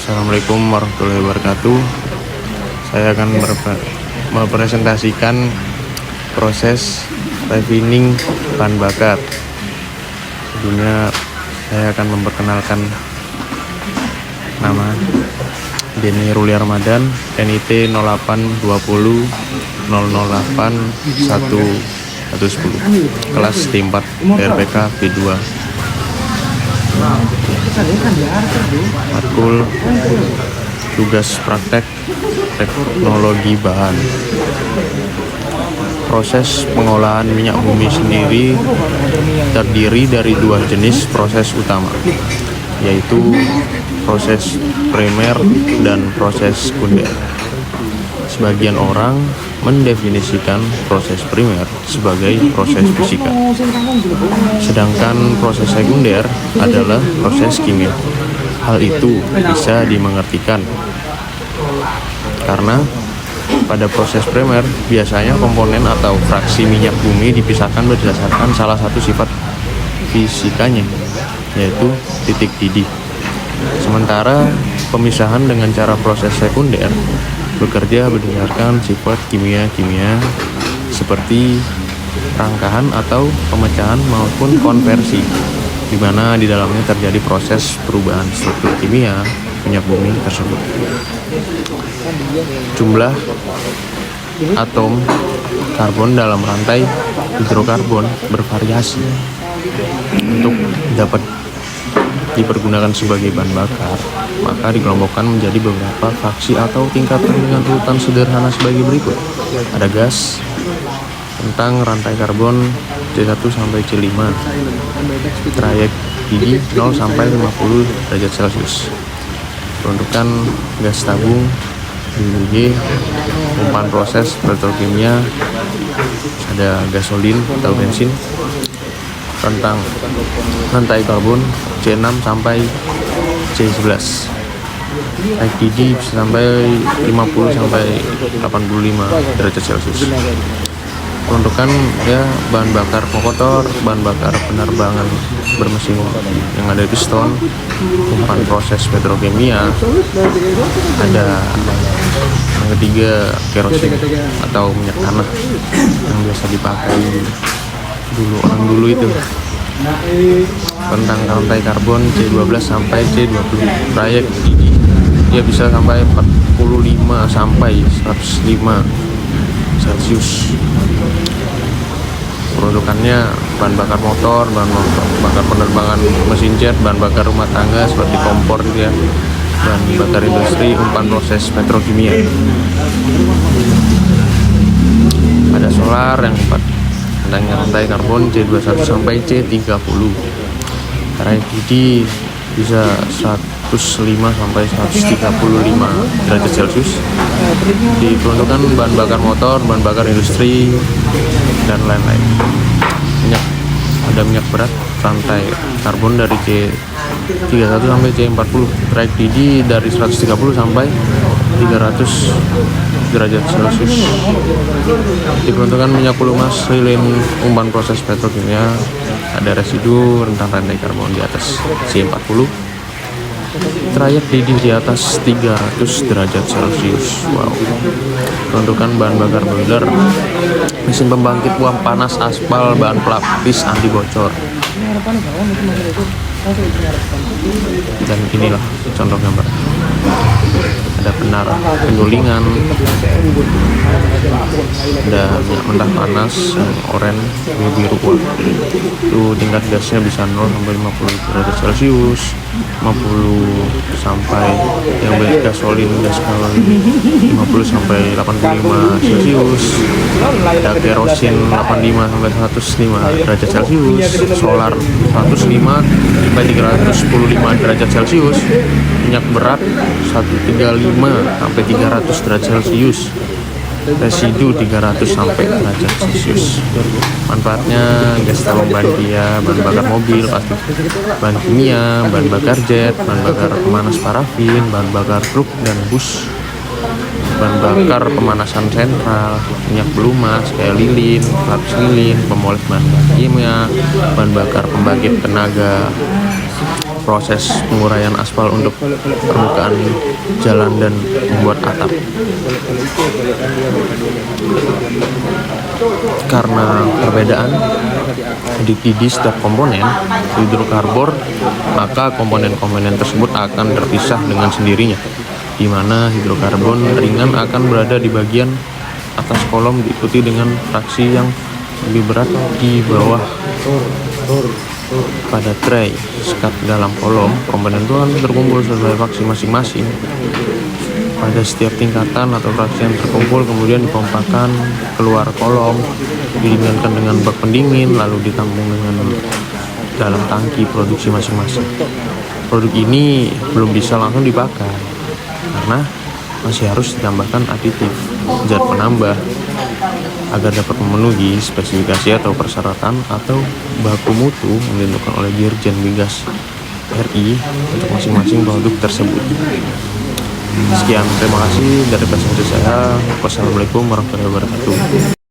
Assalamualaikum warahmatullahi wabarakatuh. Saya akan mempresentasikan proses refining bahan bakar. Sebelumnya saya akan memperkenalkan nama Denny Ruli Ramadan, NIT 0820 008 1110, kelas D4 RPK B2. Matkul tugas praktek teknologi bahan. Proses pengolahan minyak bumi sendiri terdiri dari dua jenis proses utama, yaitu proses primer dan proses sekunder. Sebagian orang mendefinisikan proses primer sebagai proses fisika, sedangkan proses sekunder adalah proses kimia. Hal itu bisa dimengertikan karena pada proses primer biasanya komponen atau fraksi minyak bumi dipisahkan berdasarkan salah satu sifat fisikanya, yaitu titik didih. Sementara pemisahan dengan cara proses sekunder bekerja berdasarkan sifat kimia seperti rangkahan atau pemecahan maupun konversi, di mana di dalamnya terjadi proses perubahan struktur kimia minyak bumi tersebut. Jumlah atom karbon dalam rantai hidrokarbon bervariasi. Untuk dapat dipergunakan sebagai bahan bakar, maka dikelompokkan menjadi beberapa fraksi atau tingkatan dengan urutan sederhana sebagai berikut. Ada gas, tentang rantai karbon C1 sampai C5, trayek didih 0 sampai 50 derajat Celcius. Peruntukan gas tabung DWG, umpan proses petrokimia, ada gasolin atau bensin. Tentang rantai karbon C6 sampai C11, trayek didih bisa sampai 50 sampai 85 derajat Celcius. Peruntukan bahan bakar motor, bahan bakar penerbangan bermesin yang ada piston, umpan proses petrokimia, ada yang ketiga kerosin atau minyak tanah yang biasa dipakai orang dulu itu. Tentang rantai karbon C12 sampai C20, trayek didih dia bisa sampai 45 sampai 105 Celcius. Peruntukannya bahan bakar motor, bahan bakar penerbangan mesin jet, bahan bakar rumah tangga seperti kompor gitu ya, bahan bakar industri, umpan proses petrokimia. Ada solar yang 4, tentang rantai karbon C21 sampai C30, trayek didih bisa 105 sampai 135 derajat Celcius. Diperuntukkan bahan bakar motor, bahan bakar industri, dan lain-lain. Ada minyak berat, rantai karbon dari C31 sampai C40, trayek didih dari 130 sampai 300 derajat Celcius. Diperuntukkan minyak pelumas, lilin, umpan proses petrokimia. Ada residu rentang rantai karbon di atas C40, trayek didih di atas 300 derajat Celcius. Wow. Peruntukan bahan bakar boiler, mesin pembangkit uap panas, aspal, bahan pelapis anti bocor. Dan inilah contoh gambar. Ada benar penyulingan, ada minyak mentah panas yang oranye, biru kuat. Itu tingkat gasnya bisa 0 sampai 50 derajat Celcius, 50 sampai yang gasolin, gas galon 50 sampai 85 Celcius. Ada kerosin 85 sampai 105 derajat Celcius, solar 105 sampai 315 derajat Celcius, minyak berat 135 sampai 300 derajat Celcius, residu 300 sampai derajat Celcius. Manfaatnya gas tabung bahan kimia, bahan bakar mobil pasti, bahan kimia, bahan bakar jet, bahan bakar pemanas parafin, bahan bakar truk dan bus, bahan bakar pemanasan sentral, minyak pelumas kayak lilin, pelapis lilin, pemoles bahan kimia, bahan bakar pembangkit tenaga proses penguraian aspal untuk permukaan jalan dan membuat atap. Karena perbedaan di setiap komponen hidrokarbon, maka komponen-komponen tersebut akan terpisah dengan sendirinya, di mana hidrokarbon ringan akan berada di bagian atas kolom diikuti dengan fraksi yang lebih berat di bawah. Pada tray sekat dalam kolom, komponen itu akan terkumpul sesuai fraksi masing-masing. Pada setiap tingkatan atau fraksi yang terkumpul kemudian dipompakan keluar kolom, didinginkan dengan bak pendingin, lalu ditampung dengan dalam tangki produksi masing-masing. Produk ini belum bisa langsung dipakai karena masih harus ditambahkan aditif, zat penambah, agar dapat memenuhi spesifikasi atau persyaratan atau baku mutu yang ditentukan oleh Dirjen Migas RI untuk masing-masing produk tersebut. Sekian, terima kasih dari presentasi saya. Wassalamualaikum warahmatullahi wabarakatuh.